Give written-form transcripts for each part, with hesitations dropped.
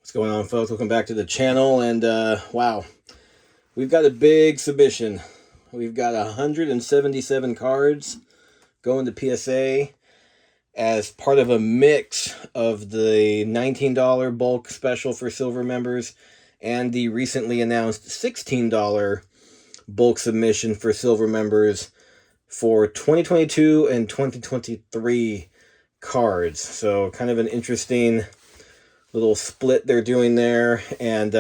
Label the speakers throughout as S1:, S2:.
S1: What's going on, folks? Welcome back to the channel. And wow, we've got a big submission. We've got 177 cards going to PSA as part of a mix of the $19 bulk special for silver members and the recently announced $16 bulk submission for silver members for 2022 and 2023 cards. So kind of an interesting little split they're doing there. And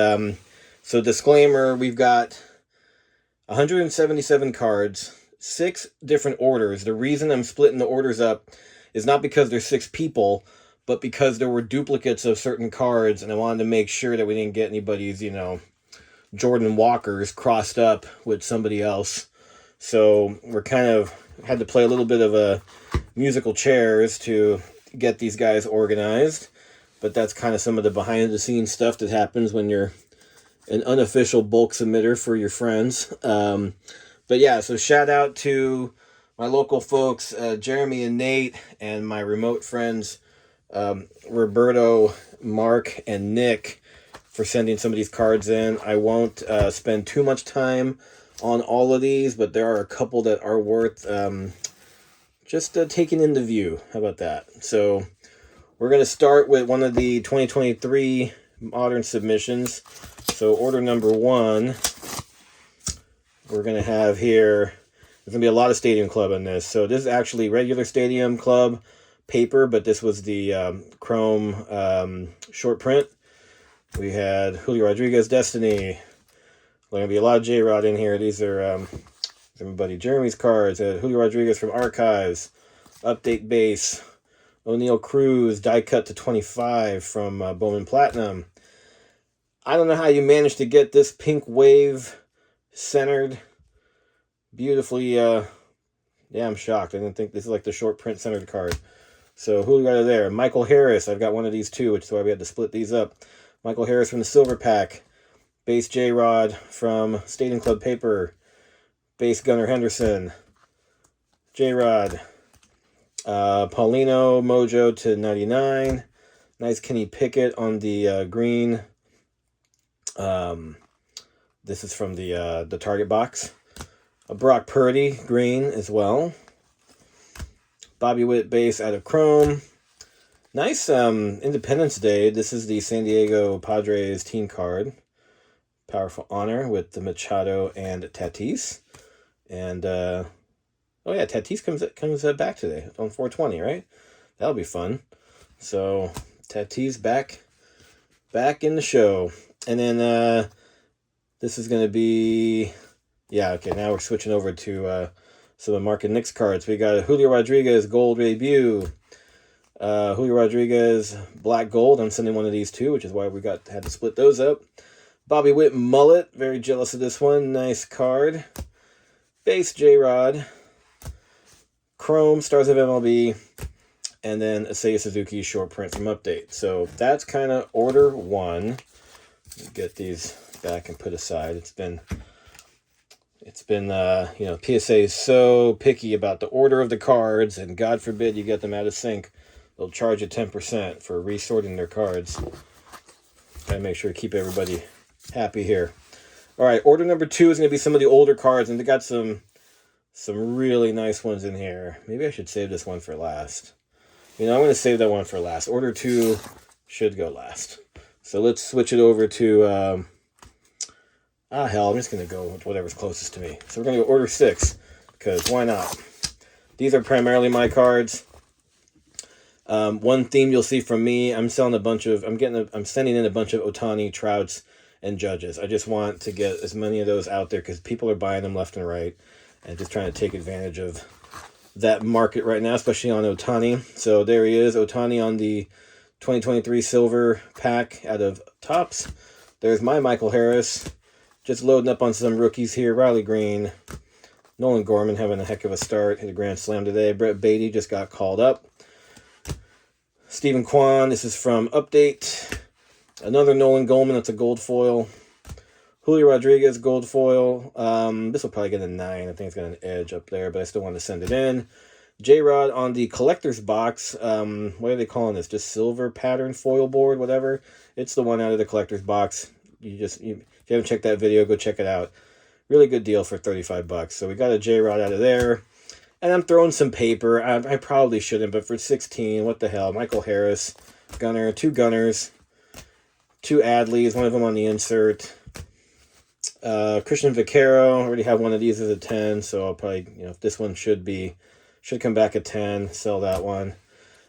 S1: so disclaimer, we've got 177 cards, 6 different orders. The reason I'm splitting the orders up is not because there's 6 people, but because there were duplicates of certain cards, and I wanted to make sure that we didn't get anybody's, Jordan Walkers crossed up with somebody else. So we're kind of had to play a little bit of a musical chairs to get these guys organized. But that's kind of some of the behind-the-scenes stuff that happens when you're an unofficial bulk submitter for your friends. But yeah, so shout out to my local folks, Jeremy and Nate, and my remote friends, Roberto, Mark, and Nick, for sending some of these cards in. I won't spend too much time on all of these, but there are a couple that are worth just taking into view. How about that? So we're going to start with one of the 2023 modern submissions. So order number 1, we're going to have here, there's going to be a lot of Stadium Club in this. So this is actually regular Stadium Club paper, but this was the chrome short print. We had Julio Rodriguez, Destiny. There's going to be a lot of J-Rod in here. These are my buddy Jeremy's cards. Julio Rodriguez from Archives, Update Base. O'Neal Cruz, die cut to 25 from Bowman Platinum. I don't know how you managed to get this pink wave centered beautifully. Yeah, I'm shocked. I didn't think this is like the short print centered card. So who we got there? Michael Harris. I've got one of these too, which is why we had to split these up. Michael Harris from the Silver Pack. Base J-Rod from Stadium Club Paper. Base Gunnar Henderson. J-Rod. Paulino Mojo to 99. Nice Kenny Pickett on the green. This is from the Target box. A Brock Purdy green as well. Bobby Witt base out of chrome. Nice Independence Day. This is the San Diego Padres team card. Powerful honor with the Machado and Tatis. And oh yeah, Tatis comes back today on 420, right? That'll be fun. So Tatis back in the show. And then this is going to be, yeah, okay, now we're switching over to some of Mark and Nick's cards. We got a Julio Rodriguez gold debut. Julio Rodriguez black gold. I'm sending one of these too, which is why we had to split those up. Bobby Witt mullet. Very jealous of this one. Nice card. Base J-Rod. Chrome, Stars of MLB, and then Seiya Suzuki short print from Update. So that's kind of order 1. Get these back and put aside. It's been PSA is so picky about the order of the cards, and God forbid you get them out of sync. They'll charge you 10% for resorting their cards. Gotta make sure to keep everybody happy here. All right, order number 2 is going to be some of the older cards, and they got some really nice ones in here. Maybe I should save this one for last. I'm going to save that one for last. Order 2 should go last. So let's switch it over to, hell, I'm just going to go with whatever's closest to me. So we're going to go order 6, because why not? These are primarily my cards. One theme you'll see from me, I'm sending in a bunch of Ohtani, Trouts, and Judges. I just want to get as many of those out there, because people are buying them left and right. And just trying to take advantage of that market right now, especially on Ohtani. So there he is, Ohtani on the 2023 silver pack out of Topps. There's my Michael Harris. Just loading up on some rookies here. Riley Green. Nolan Gorman having a heck of a start. Hit a grand slam today. Brett Beatty just got called up. Stephen Kwan. This is from Update. Another Nolan Goldman. That's a gold foil. Julio Rodriguez, gold foil. This will probably get a 9. I think it's got an edge up there, but I still want to send it in. J-Rod on the collector's box. What are they calling this? Just silver pattern foil board, whatever. It's the one out of the collector's box. If you haven't checked that video, go check it out. Really good deal for 35 bucks. So we got a J-Rod out of there. And I'm throwing some paper. I probably shouldn't, but for 16, what the hell? Michael Harris, gunner, 2 gunners, 2 Adleys, one of them on the insert. Christian Vaquero, already have one of these as a 10, so I'll probably, this one should come back at 10, sell that one.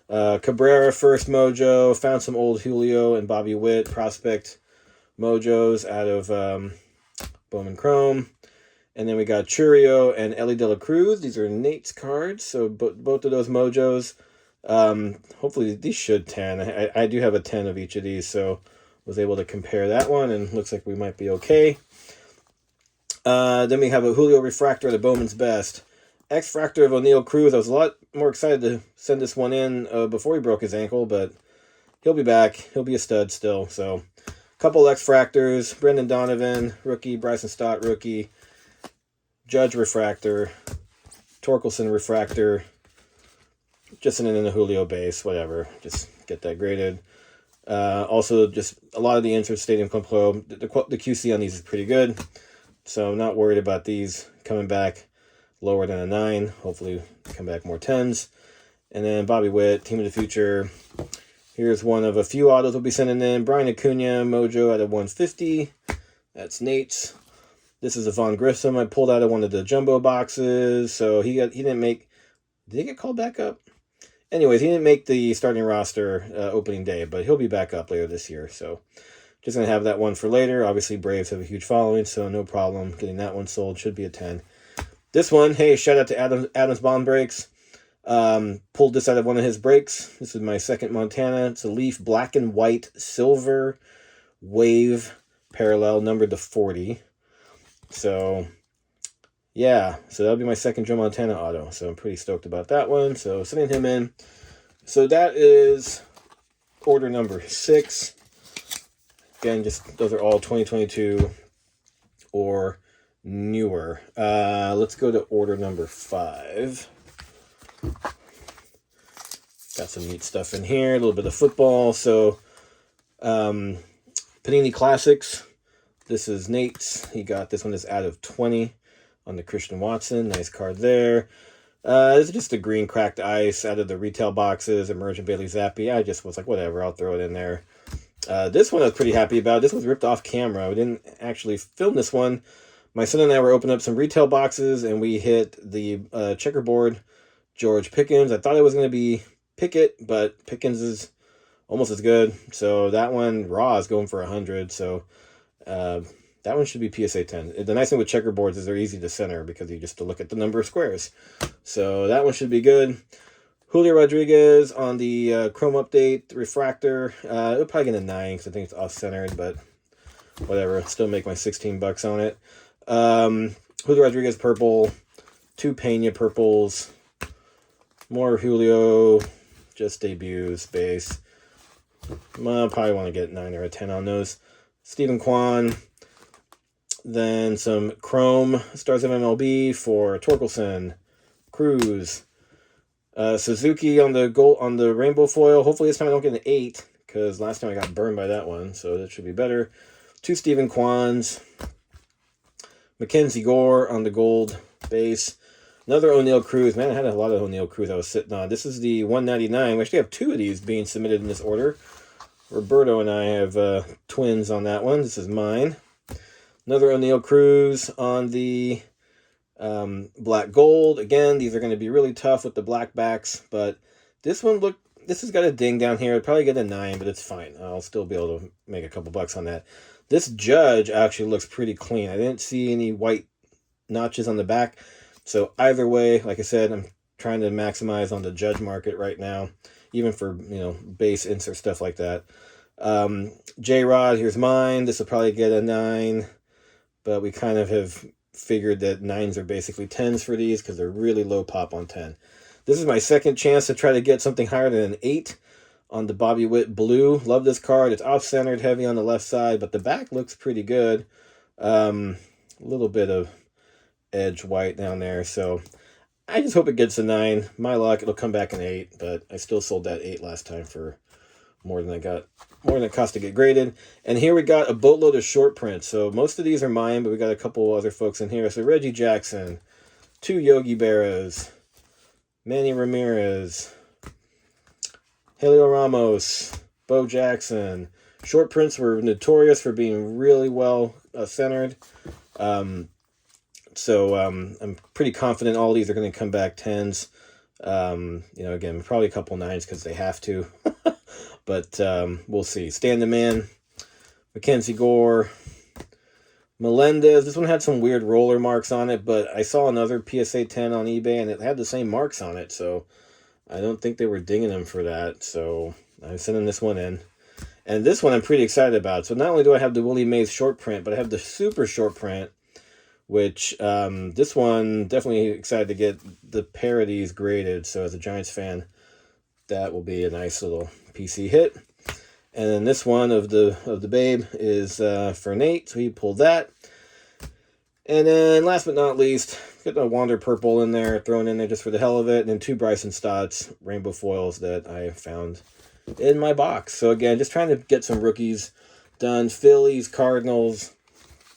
S1: Cabrera, first mojo, found some old Julio and Bobby Witt prospect mojos out of Bowman Chrome. And then we got Churio and Ellie De La Cruz. These are Nate's cards, so both of those mojos. Hopefully these should 10. I do have a 10 of each of these, so was able to compare that one, and looks like we might be okay. Then we have a Julio Refractor, the Bowman's Best. X-Fractor of O'Neal Cruz. I was a lot more excited to send this one in before he broke his ankle, but he'll be back. He'll be a stud still. So, a couple X-Fractors. Brendan Donovan, rookie. Bryson Stott, rookie. Judge Refractor. Torkelson Refractor. Just in the Julio base, whatever. Just get that graded. Also, just a lot of the insert Stadium Club Pro. The QC on these is pretty good. So, I'm not worried about these coming back lower than a 9. Hopefully come back more 10s. And then Bobby Witt, Team of the Future. Here's one of a few autos we'll be sending in. Brian Acuna, mojo out of 150. That's Nate's. This is a Von Grissom I pulled out of one of the jumbo boxes. So he didn't make... Did he get called back up? Anyways, he didn't make the starting roster opening day, but he'll be back up later this year. So just going to have that one for later. Obviously, Braves have a huge following, so no problem getting that one sold. Should be a 10. This one, hey, shout out to Adams Bond Breaks. Pulled this out of one of his breaks. This is my second Montana. It's a Leaf black and white silver wave parallel, numbered to 40. So, yeah. So that'll be my second Joe Montana auto. So I'm pretty stoked about that one. So sending him in. So that is order number 6. Again, just those are all 2022 or newer. Let's go to order number 5. Got some neat stuff in here. A little bit of football. So, Panini Classics. This is Nate's. He got this one is out of 20 on the Christian Watson. Nice card there. This is just a green cracked ice out of the retail boxes. Emergent Bailey Zappi. I just was like, whatever, I'll throw it in there. This one I was pretty happy about. This was ripped off camera. We didn't actually film this one. My son and I were opening up some retail boxes, and we hit the checkerboard George Pickens. I thought it was going to be Pickett, but Pickens is almost as good. So that one, raw, is going for 100. So that one should be PSA 10. The nice thing with checkerboards is they're easy to center because you just have to look at the number of squares. So that one should be good. Julio Rodriguez on the Chrome Update Refractor. It'll probably get a 9 because I think it's off-centered, but whatever. Still make my 16 bucks on it. Julio Rodriguez purple, 2 Pena purples, more Julio, just debuts, base. I'll probably want to get 9 or a 10 on those. Stephen Kwan, then some Chrome Stars of MLB for Torkelson, Cruz, Suzuki on the rainbow foil. Hopefully this time I don't get an 8 because last time I got burned by that one, so that should be better. 2 Stephen Kwans. Mackenzie Gore on the gold base. Another O'Neal Cruz. Man, I had a lot of O'Neal Cruz I was sitting on. This is the 199. We actually have 2 of these being submitted in this order. Roberto and I have twins on that one. This is mine. Another O'Neal Cruz on the black gold. Again, these are going to be really tough with the black backs, but this one, look, this has got a ding down here. I'd probably get a 9, but it's fine. I'll still be able to make a couple bucks on that. This Judge actually looks pretty clean. I didn't see any white notches on the back. So either way, like I said, I'm trying to maximize on the Judge market right now, even for, base insert stuff like that. J-Rod, here's mine. This will probably get a 9, but we kind of have figured that 9s are basically 10s for these because they're really low pop on 10. This is my second chance to try to get something higher than an 8 on the Bobby Witt blue. Love this card. It's off-centered, heavy on the left side, but the back looks pretty good. A little bit of edge white down there. So I just hope it gets a 9. My luck, it'll come back an 8, but I still sold that 8 last time for more than it cost to get graded. And here we got a boatload of short prints. So most of these are mine, but we got a couple other folks in here. So Reggie Jackson, 2 Yogi Berras, Manny Ramirez, Helio Ramos, Bo Jackson. Short prints were notorious for being really well centered. So I'm pretty confident all these are going to come back 10s. Again, probably a couple 9s because they have to. But we'll see. Stan the Man, Mackenzie Gore, Melendez. This one had some weird roller marks on it, but I saw another PSA 10 on eBay, and it had the same marks on it, so I don't think they were dinging him for that. So I'm sending this one in. And this one I'm pretty excited about. So not only do I have the Willie Mays short print, but I have the super short print, which this one, definitely excited to get the parodies graded. So as a Giants fan, that will be a nice little PC hit. And then this one of the Babe is for Nate, so he pulled that. And then last but not least, get the Wander Purple in there, thrown in there just for the hell of it. And then 2 Bryson Stotts rainbow foils that I found in my box. So again, just trying to get some rookies done. Phillies, Cardinals,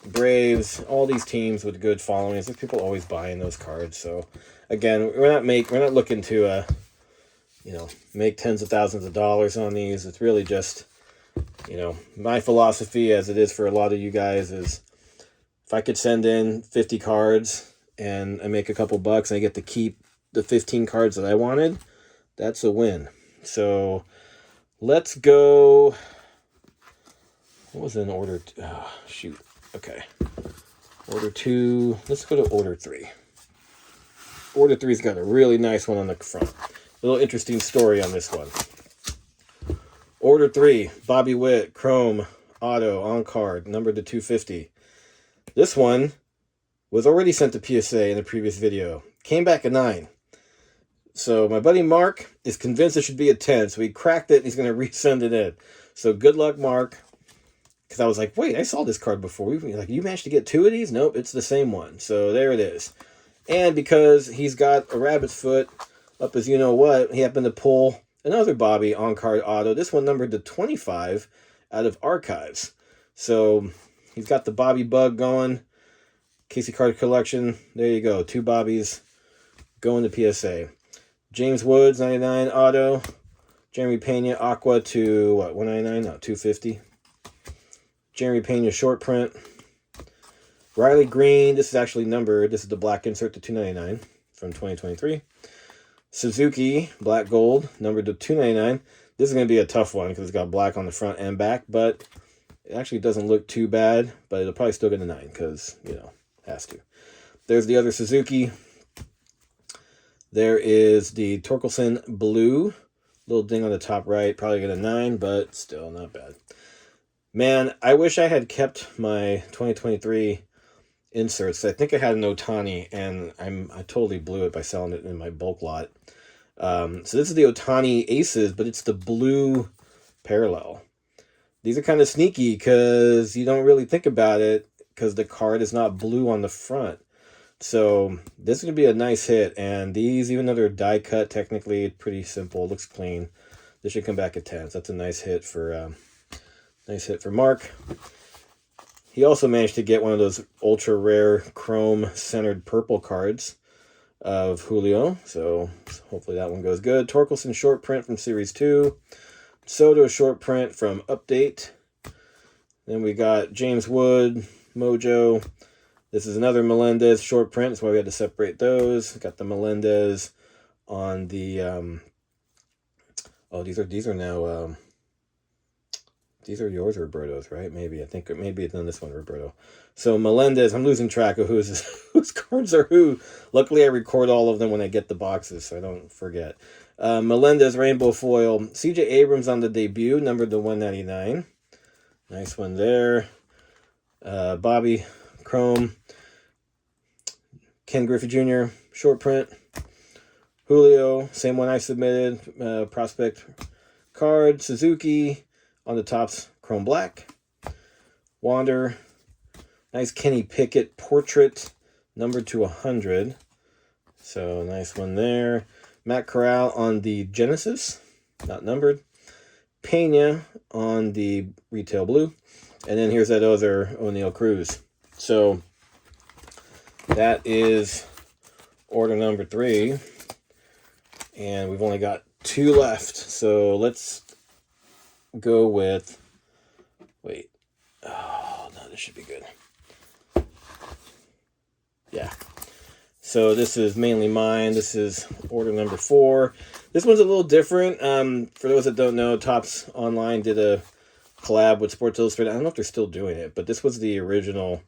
S1: Braves, all these teams with good followings. There's people always buying those cards. So again, we're not looking to make tens of thousands of dollars on these. It's really just, my philosophy, as it is for a lot of you guys, is if I could send in 50 cards and I make a couple bucks and I get to keep the 15 cards that I wanted, that's a win. So let's go. What was in order? Oh, shoot. Okay. Order 2. Let's go to order 3. Order 3's got a really nice one on the front. A little interesting story on this one. Order 3, Bobby Witt, Chrome, Auto, on card, numbered to 250. This one was already sent to PSA in the previous video. Came back a 9. So my buddy Mark is convinced it should be a 10, so he cracked it and he's going to resend it in. So good luck, Mark. Because I was like, wait, I saw this card before. You managed to get 2 of these? Nope, it's the same one. So there it is. And because he's got a rabbit's foot up as you-know-what, he happened to pull another Bobby on-card auto. This one numbered to 25 out of Archives. So he's got the Bobby bug going. Casey card collection. There you go. 2 Bobbies going to PSA. James Woods, 99 auto. Jeremy Pena, Aqua to, 199? No, 250. Jeremy Pena, short print. Riley Green, this is actually numbered. This is the black insert to 299 from 2023. Suzuki, black gold, numbered to 299. This is going to be a tough one because it's got black on the front and back, but it actually doesn't look too bad, but it'll probably still get a 9 because, has to. There's the other Suzuki. There is the Torkelson blue. Little ding on the top right. Probably get a 9, but still not bad. Man, I wish I had kept my 2023 inserts. I think I had an Ohtani, and I totally blew it by selling it in my bulk lot. So this is the Ohtani Aces, but it's the blue parallel. These are kind of sneaky because you don't really think about it because the card is not blue on the front. So this is going to be a nice hit, and these, even though they're die cut, technically it's pretty simple. It looks clean. This should come back at 10. So that's a nice hit for Mark. He also managed to get one of those ultra rare chrome centered purple cards of Julio. So hopefully that one goes good. Torkelson short print from Series 2. Soto short print from Update. Then we got James Wood, Mojo. This is another Melendez short print. That's why we had to separate those. Got the Melendez on the these are now these are yours, Roberto's, right? Maybe. I think maybe it's on this one, Roberto. So Melendez, I'm losing track of whose cards are who. Luckily, I record all of them when I get the boxes, so I don't forget. Melendez rainbow foil. CJ Abrams on the debut, numbered to 199. Nice one there. Bobby Chrome. Ken Griffey Jr. short print. Julio, same one I submitted. Prospect card. Suzuki. On the tops, chrome black. Wander. Nice Kenny Pickett portrait, numbered to 100. So nice one there. Matt Corral on the Genesis, not numbered. Pena on the retail blue. And then here's that other O'Neal Cruz. So that is order number 3. And we've only got 2 left. So let's go with... Wait. Oh, no, this should be good. Yeah. So this is mainly mine. This is order number 4. This one's a little different. For those that don't know, Topps Online did a collab with Sports Illustrated. I don't know if they're still doing it, but this was the original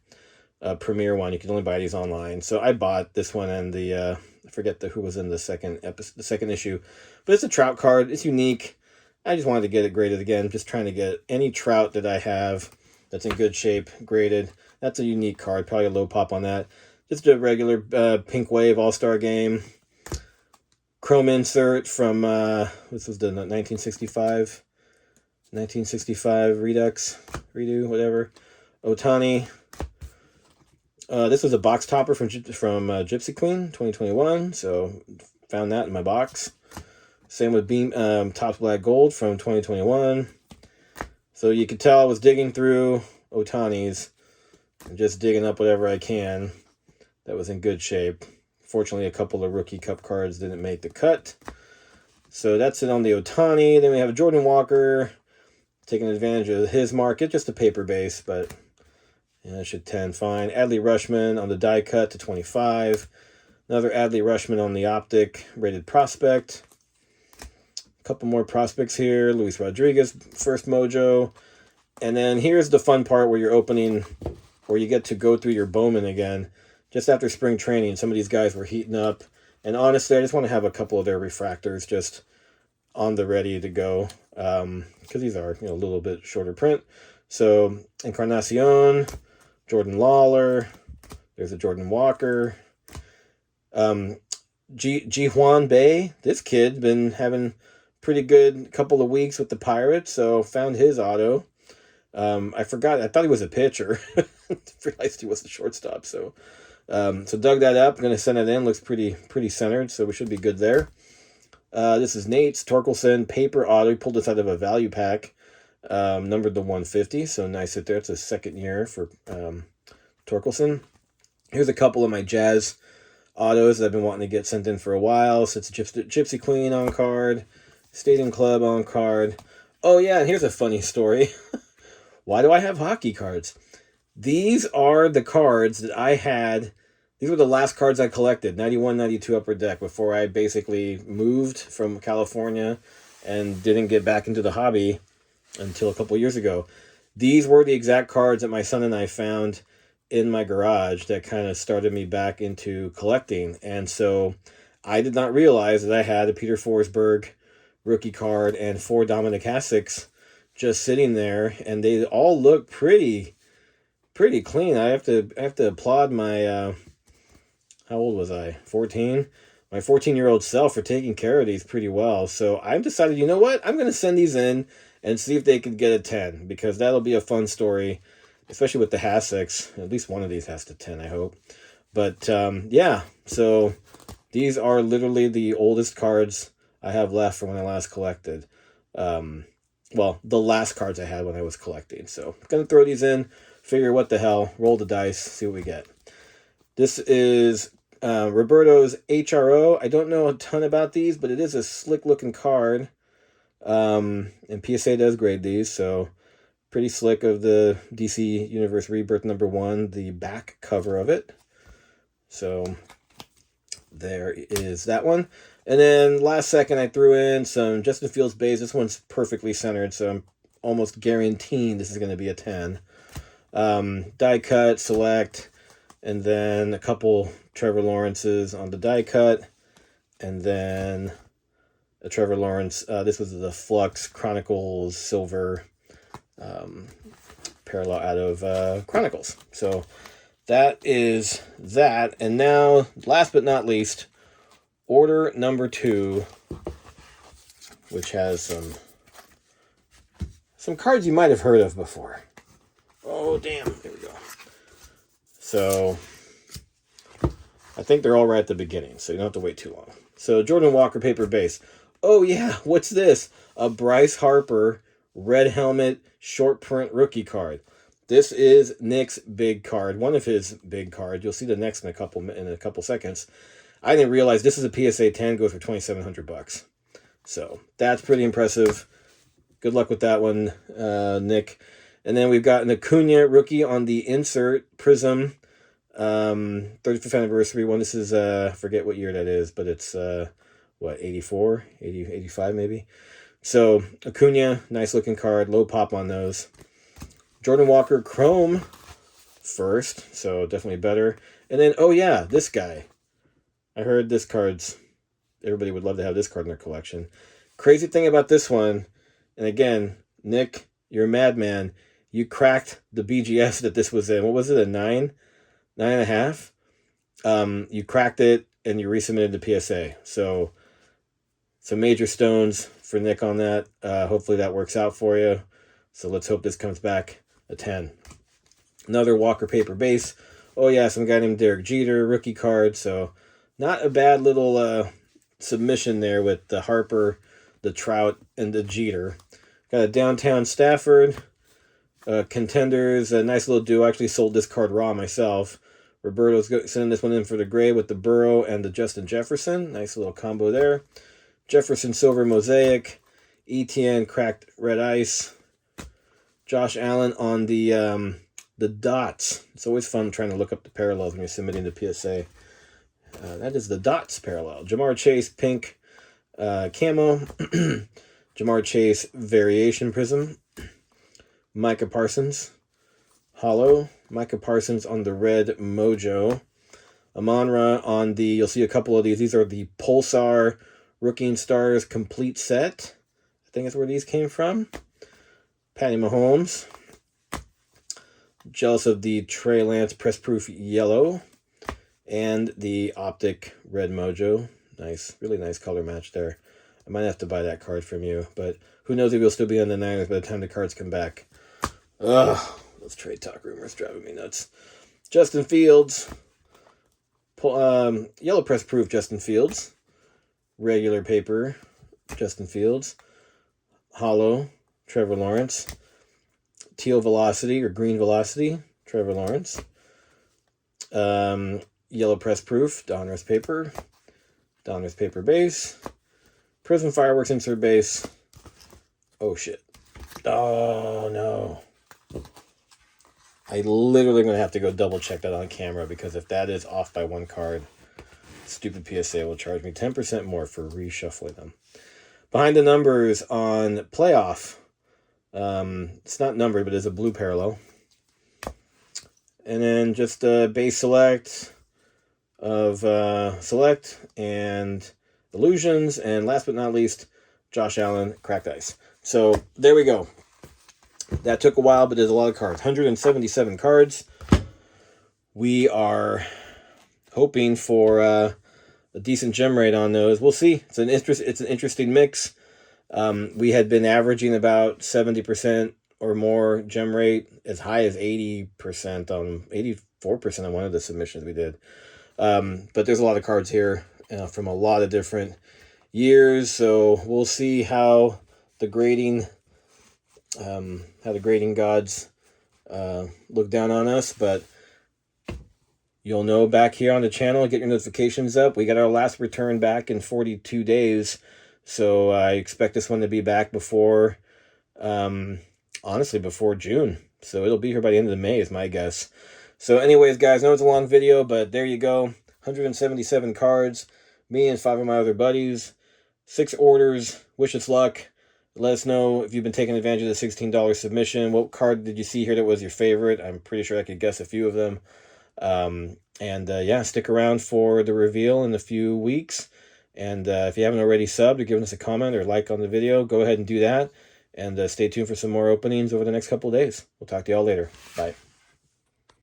S1: premiere one. You could only buy these online. So I bought this one and the I forget who was in the second issue, but it's a Trout card. It's unique. I just wanted to get it graded again. Just trying to get any Trout that I have that's in good shape graded. That's a unique card. Probably a low pop on that. Just a regular Pink Wave All-Star Game. Chrome insert from, this was the 1965 Redux, Redo, whatever. Ohtani. This was a box topper from Gypsy Queen, 2021, so found that in my box. Same with Topps Black Gold from 2021. So you could tell I was digging through Ohtani's and just digging up whatever I can that was in good shape. Fortunately, a couple of Rookie Cup cards didn't make the cut. So that's it on the Ohtani. Then we have Jordan Walker, taking advantage of his market. Just a paper base, but yeah, it should 10 fine. Adley Rutschman on the die cut to 25. Another Adley Rutschman on the Optic rated prospect. A couple more prospects here. Luis Rodriguez, first mojo. And then here's the fun part where you're opening, where you get to go through your Bowman again. Just after spring training, some of these guys were heating up. And honestly, I just want to have a couple of their refractors just on the ready to go. Because these are, a little bit shorter print. So, Encarnacion, Jordan Lawler, there's a Jordan Walker. Ji Hwan Bae, this kid been having pretty good couple of weeks with the Pirates, so found his auto. I thought he was a pitcher. Realized he was the shortstop, so dug that up. I'm going to send it in. Looks pretty centered, so we should be good there. This is Nate's Torkelson paper auto. He pulled this out of a value pack, numbered to 150, so nice hit there. It's a second year for Torkelson. Here's a couple of my Jazz autos that I've been wanting to get sent in for a while. So it's Gypsy Queen on card, Stadium Club on card. Oh yeah, and here's a funny story. Why do I have hockey cards? These are the cards that I had. These were the last cards I collected, 91, 92 Upper Deck, before I basically moved from California and didn't get back into the hobby until a couple years ago. These were the exact cards that my son and I found in my garage that kind of started me back into collecting. And so I did not realize that I had a Peter Forsberg rookie card and 4 Dominic Hasek's just sitting there, and they all look pretty clean. I have to applaud my how old was I? 14. My 14-year-old self for taking care of these pretty well. So I've decided, you know what? I'm going to send these in and see if they could get a 10, because that'll be a fun story, especially with the Hasek's. At least one of these has to 10, I hope. But yeah, so these are literally the oldest cards I have left from when I last collected. Well, the last cards I had when I was collecting. So I'm going to throw these in, figure what the hell, roll the dice, see what we get. This is Roberto's HRO. I don't know a ton about these, but it is a slick-looking card. And PSA does grade these, so pretty slick of the DC Universe Rebirth #1, the back cover of it. So there is that one. And then last second I threw in some Justin Fields bays. This one's perfectly centered, so I'm almost guaranteeing this is going to be a 10. Die cut, select, and then a couple Trevor Lawrence's on the die cut, and then a Trevor Lawrence. This was the Flux Chronicles Silver parallel out of Chronicles. So that is that. And now, last but not least, order number 2, which has some cards you might have heard of before. Oh, damn. There we go. So I think they're all right at the beginning, so you don't have to wait too long. So Jordan Walker paper base. Oh yeah, what's this? A Bryce Harper red helmet short print rookie card. This is Nick's big card, one of his big cards. You'll see the next in a couple seconds. I didn't realize this is a PSA 10, goes for $2,700. So that's pretty impressive. Good luck with that one, Nick. And then we've got an Acuna rookie on the insert Prism 35th anniversary one. This is I forget what year that is, but it's 84, 80, 85 maybe. So Acuna, nice looking card, low pop on those. Jordan Walker Chrome first, so definitely better. And then, oh yeah, this guy. I heard this card's, everybody would love to have this card in their collection. Crazy thing about this one, and again, Nick, you're a madman. You cracked the BGS that this was in. What was it, a 9? 9.5? You cracked it, and you resubmitted the PSA. So, some major stones for Nick on that. Hopefully that works out for you. So let's hope this comes back a 10. Another Walker paper base. Oh yeah, some guy named Derek Jeter, rookie card. So not a bad little submission there with the Harper, the Trout, and the Jeter. Got a Downtown Stafford. Contenders, a nice little duo. I actually sold this card raw myself. Roberto's sending this one in for the gray with the Burrow and the Justin Jefferson. Nice little combo there. Jefferson Silver Mosaic. ETN cracked red ice. Josh Allen on the dots. It's always fun trying to look up the parallels when you're submitting the PSA. That is the dots parallel. Jamar Chase pink camo. Jamar Chase variation prism. Micah Parsons hollow. Micah Parsons on the red mojo. Amon-Ra on the, you'll see a couple of these. These are the Pulsar Rookie and Stars complete set. I think that's where these came from. Patty Mahomes. Jealous of the Trey Lance press proof yellow. And the Optic red mojo. Nice, really nice color match there. I might have to buy that card from you, but who knows if you'll still be on the Niners by the time the cards come back. Ugh, those trade talk rumors driving me nuts. Justin Fields. Yellow press proof Justin Fields. Regular paper Justin Fields. Hollow Trevor Lawrence. Teal Velocity or Green Velocity Trevor Lawrence. Yellow press proof Donruss paper. Donruss paper base. Prism Fireworks insert base. Oh shit. Oh no. I literally going to have to go double check that on camera, because if that is off by one card, stupid PSA will charge me 10% more for reshuffling them. Behind the numbers on playoff. It's not numbered, but it's a blue parallel. And then just a base select of select and illusions. And last but not least, Josh Allen cracked ice. So there we go. That took a while, but there's a lot of cards. 177 cards. We are hoping for a decent gem rate on those. We'll see. It's an interesting mix. We had been averaging about 70% or more gem rate, as high as 80% on 84% on one of the submissions we did. But there's a lot of cards here from a lot of different years, so we'll see how the grading gods look down on us. But you'll know back here on the channel, get your notifications up. We got our last return back in 42 days, so I expect this one to be back before, honestly, before June. So it'll be here by the end of May is my guess. So anyways, guys, I know it's a long video, but there you go. 177 cards. Me and 5 of my other buddies. 6 orders. Wish us luck. Let us know if you've been taking advantage of the $16 submission. What card did you see here that was your favorite? I'm pretty sure I could guess a few of them. Yeah, stick around for the reveal in a few weeks. And if you haven't already subbed or given us a comment or like on the video, go ahead and do that. And stay tuned for some more openings over the next couple of days. We'll talk to y'all later. Bye.